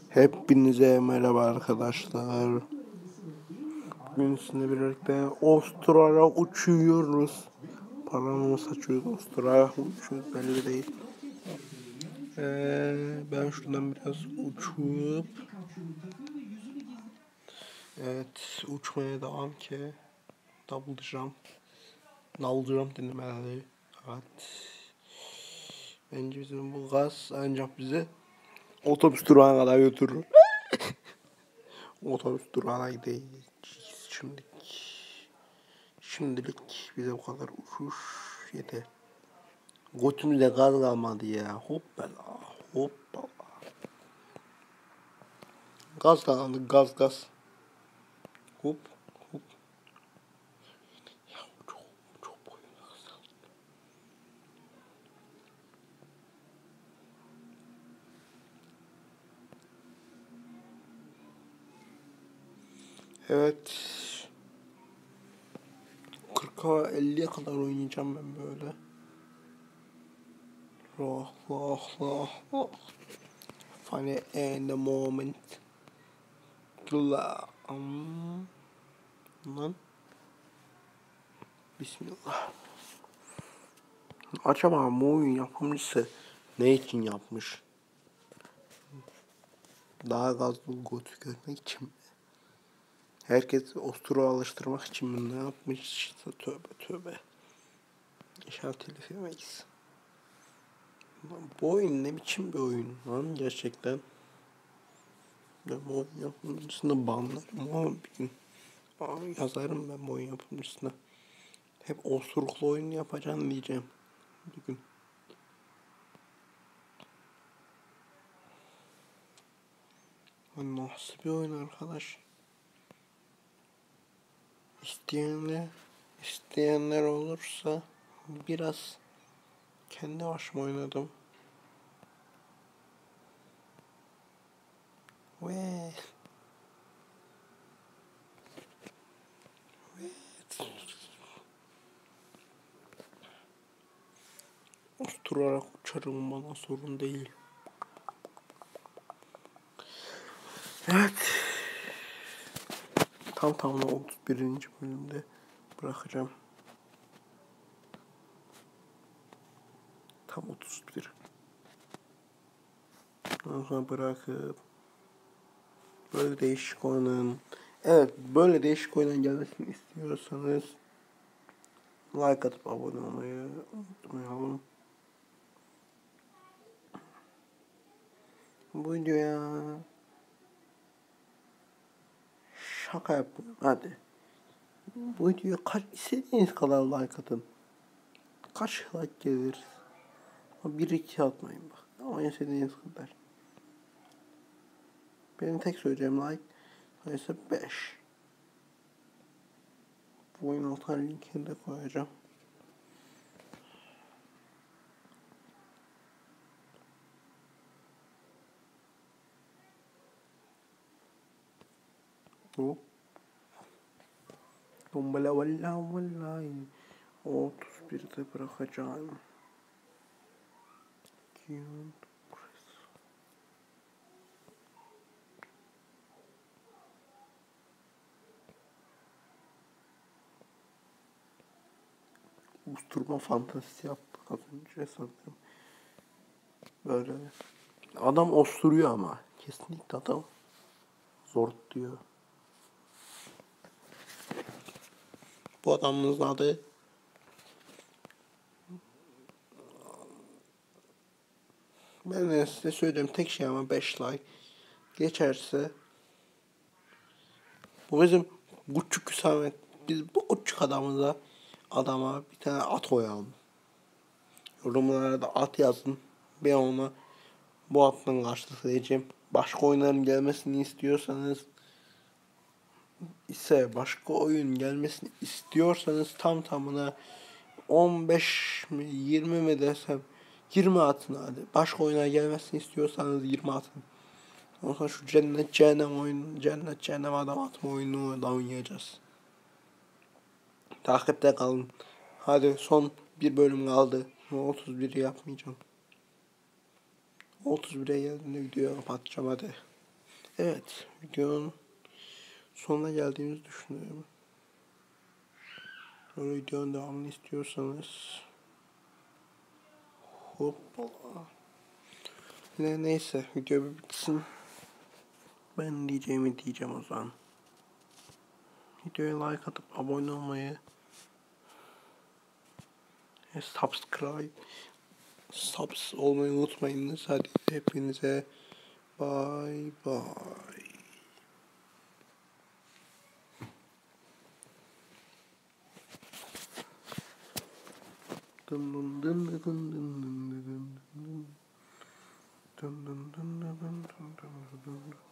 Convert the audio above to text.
Hepinize merhaba arkadaşlar. Bugün sizinle birlikte Avustralya'ya uçuyoruz. Paramı saçıyoruz, Avustralya'ya uçuyoruz, belli değil. Ben şuradan biraz uçup uçmaya devam ki double jump dedim herhalde. Evet. Bence bizim bu gaz ancak bizi otobüs durağına kadar götürür. Otobüs durağına gideceğiz şimdilik bize bu kadar uçuş yeter. Götümüzde gaz kalmadı ya. Hoppala. Gaz kalmadı, gaz. Hop. Ya çok boyunlu kız. Evet. 40'a 50'ye kadar oynayacağım ben böyle. Roh. Funny in the moment. Lan. Bismillah. Acaba bu oyun yapımcısı ne için yapmış? Daha gazlı götü görmek için mi? Herkes ostura alıştırmak için mi ne yapmış işte, tövbe. İnşallah telif yemeyiz. Bu oyun ne biçim bir oyun lan gerçekten. Ben bu oyun yapımcısını banlarım ama bir gün yazarım ben bu oyun yapımcısına. Hep osuruklu oyun yapacağım diyeceğim bir gün. Nasıl bir oyun arkadaş? İsteyenler olursa biraz kendi başıma oynadım. Ve osturarak uçarım, bana sorun değil. Evet. Tam tamına 31. bölümde bırakacağım. Tam 31. Ondan sonra bırakıp böyle değişik oyunun. Evet, böyle değişik oyunun gelmesini istiyorsanız like atıp abone olmayı unutmayalım. Bu videoya şaka yapıyorum. Hadi. Bu videoya istediğiniz kadar like atın. Kaç like gelir? 1-2 atmayın bak. Ama istediğiniz kadar. Benim tek söyleyeceğim like sayısı 5. Bu oyun altına linkini de koyacağım. Hop. Dombala vallahi. 31'de bırakacağım. Usturma fantazisi yaptık az önce sanırım. Böyle. Adam osturuyor ama. Kesinlikle adam zor diyor. Bu adamın adı ben de size söyleyeceğim tek şey ama 5 like geçerse bu bizim küçük Hüsamet, biz bu küçük adama bir tane at koyalım. Yorumlara da at yazın. Ben ona bu attan karşılık vereceğim. Başka oyunların gelmesini istiyorsanız tam tamına 15 mi 20 mi desem 20 atın hadi. Başka oyuna gelmesini istiyorsanız 20 atın. Ondan sonra şu cennet cehennem adam atma oyununu da oynayacağız. Takipte kalın. Hadi son bir bölüm kaldı. 31'i yapmayacağım. 31'e geldiğinde videoyu kapatacağım hadi. Evet, videonun sonuna geldiğimizi düşünüyorum. Böyle videonun devamını istiyorsanız hoppala. Neyse video bir bitsin. Ben diyeceğimi diyeceğim o zaman. Videoya like atıp abone olmayı, subs olmayı unutmayınız. Hadi hepinize bye bye. Dın dın dın dın dın dın dın dın dın dın dın dın dın dın dın dın dın.